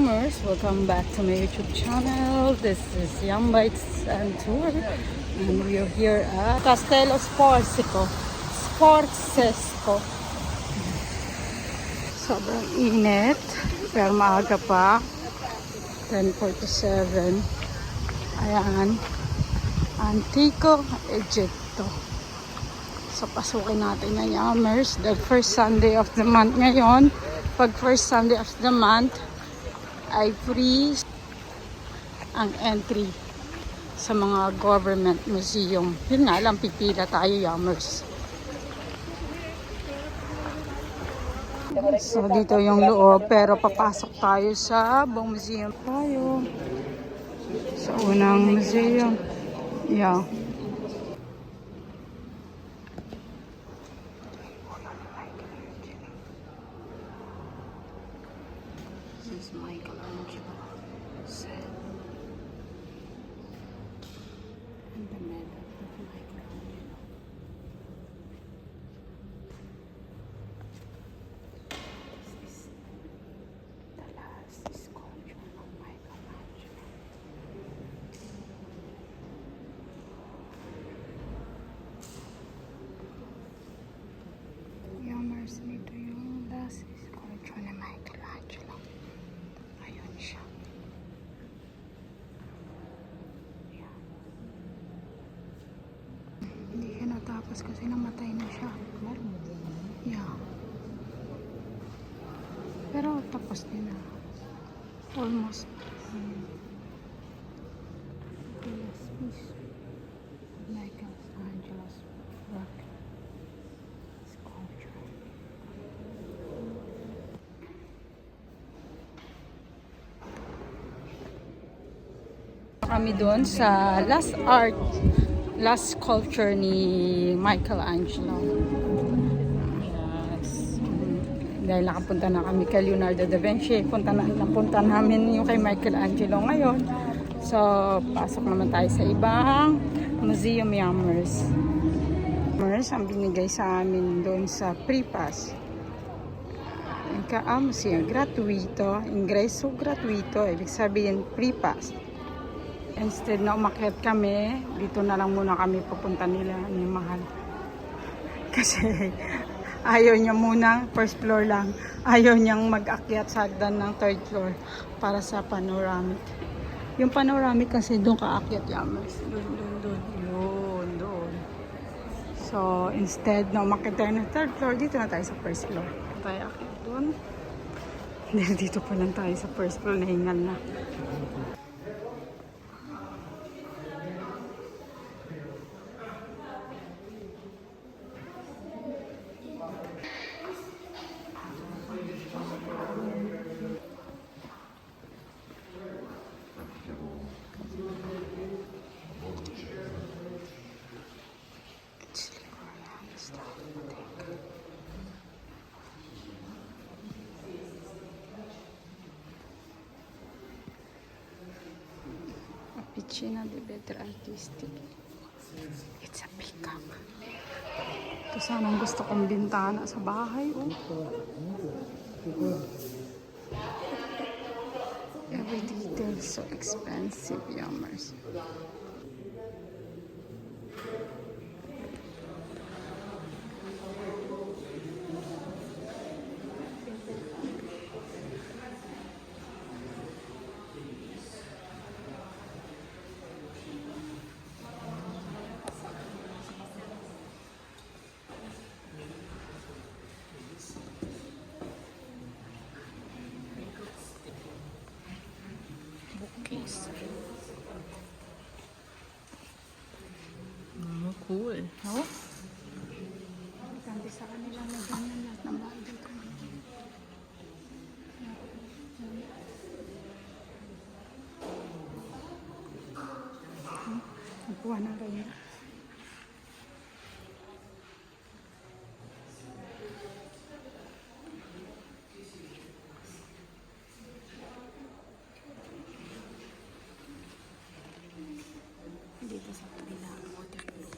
Yammers, welcome back to my YouTube channel. This is Yam Bites and Tour, and we are here at Castello Sforzesco. Sobrang init, pero maaga pa, 10:47. Ayan, Antico, Egipto. So pasukin natin na Yammers, the first Sunday of the month ngayon. Pag first Sunday of the month ay free ang entry sa mga government museum. Yun nga lang, pipila tayo, Yammers. So dito yung loob, pero papasok tayo sa buong museum tayo. Sa unang museum. Yeah. This is Michelangelo set and the medal of Michelangelo. This is the last sculpture of Michelangelo. Yammers, dito yung last sculpture ni Michelangelo. Ayun siya. Yeah. Hindi siya natapos kasi namatay na siya. Yeah. Pero tapos din na. Almost. Yes, miss. Michelangelo's work. Sculpture. Kami doon sa last sculpture ni Michelangelo. Yes. Dahil nakapunta na kami kay Leonardo da Vinci, napunta namin yung kay Michelangelo ngayon. So, pasok naman tayo sa ibang museum, Yammers. Yammers, ang binigay sa amin doon sa pre-pass. Museum gratuito, ingreso gratuito, ibig sabihin pre-pass. Instead na umakyat kami, dito na lang muna kami pupunta nila ni Mahal. Kasi ayaw niya muna, first floor lang. Ayaw niyang mag-akyat sa hagdan ng third floor para sa panoramic. Yung panoramic kasi doon ka-akyat, Yammers. Doon. So, instead na umakyat tayo ng third floor, dito na tayo sa first floor. Tayo akyat doon. Dito pa lang tayo sa first floor, nahingal na. Piscina di Vetri Artistic. It's a peacock. Ito sana ang gusto kong bintana sa bahay. Oh. Every detail so expensive, Yammers. Bookcase. Oh, cool. Oh? Kanti sa kanila na ganyan lahat ng bahay dito. Nakuha na rin. Dito sa kabila, waterproof.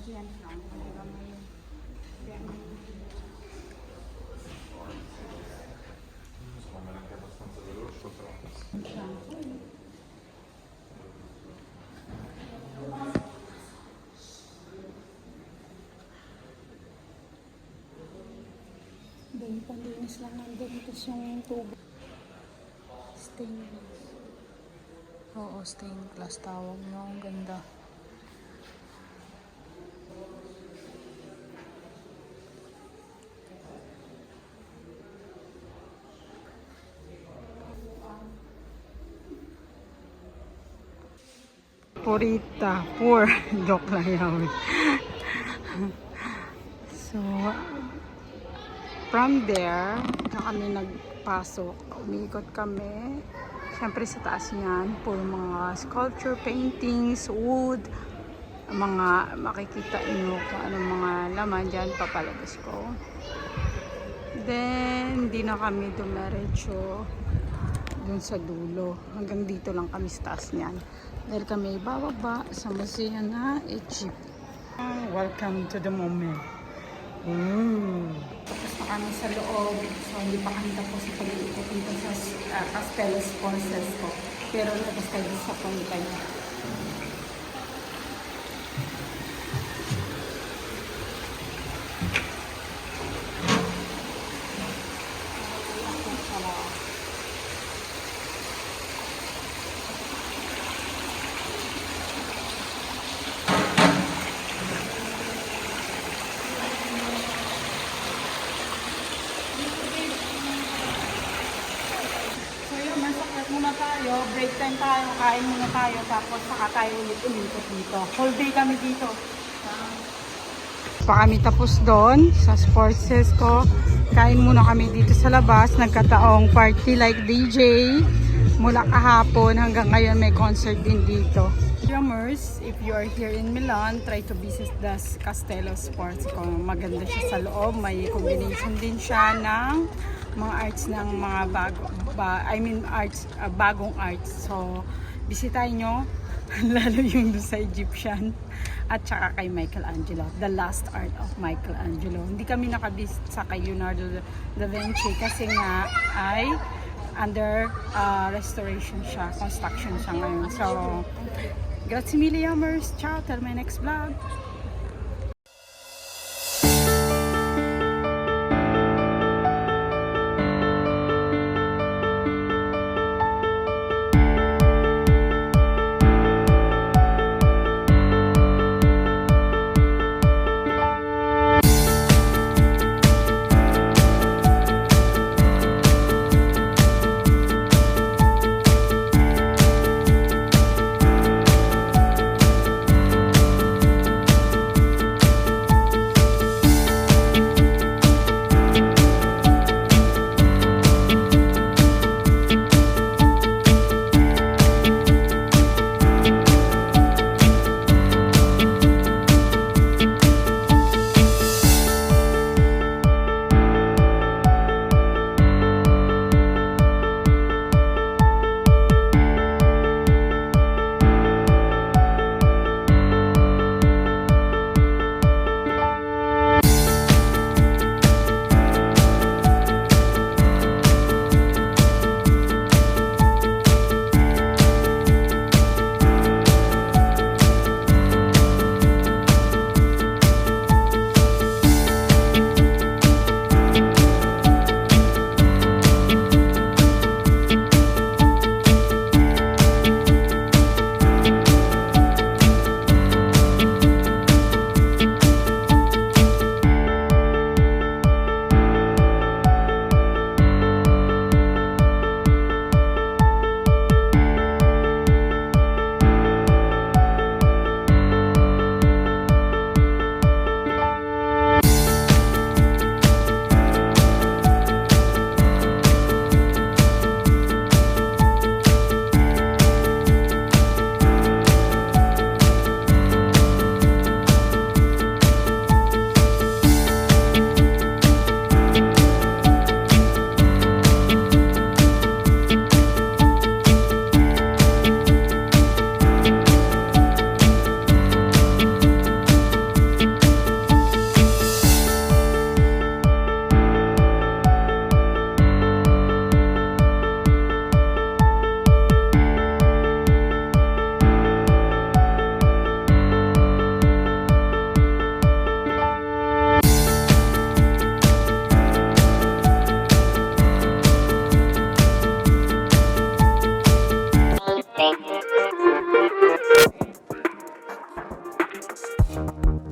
Diyan lang. Diba may... Insomma, è anche abbastanza veloce, però. Doon, panlinis lang nandun. Tapos yung tubo. Stainless. Oo, stained glass tawag mo. Ang ganda. Purita. Poor. Joke lang yun. So, from there, na kami nagpasok. Umiikot kami. Siyempre sa taas niyan, puro mga sculpture, paintings, wood, mga makikita nyo kung anong mga laman dyan, papalabas ko. Then, hindi na kami dumiretso dun sa dulo. Hanggang dito lang kami sa taas niyan. Dahil kami bababa sa museo na Egypt. Welcome to the moment. Tapos na kami sa loob. So, hindi pa kami tapos sa pag-iikot dito sa Castellos Porcesco. Pero labas tayo sa Pontay. So yun, masakit muna tayo, break time tayo, kain muna tayo, tapos saka tayo ulit umikot dito. Whole day kami dito. Pa kami tapos doon sa Sportses ko. Kain muna kami dito sa labas. Nagkataong party like DJ. Mula kahapon hanggang ngayon may concert din dito. Drummers, if you are here in Milan, try to visit the Castello Sports ko. Maganda siya sa loob. May combination din siya ng mga arts ng mga bagong arts. So, bisitahin nyo. Lalo yung doon sa Egyptian at saka kay Michelangelo, the last art of Michelangelo. Hindi kami nakabisit sa kay Leonardo da Vinci kasi nga ay under restoration siya, construction siya ngayon. So, grazie mille, Yammers. Ciao, till my next vlog.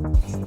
Basta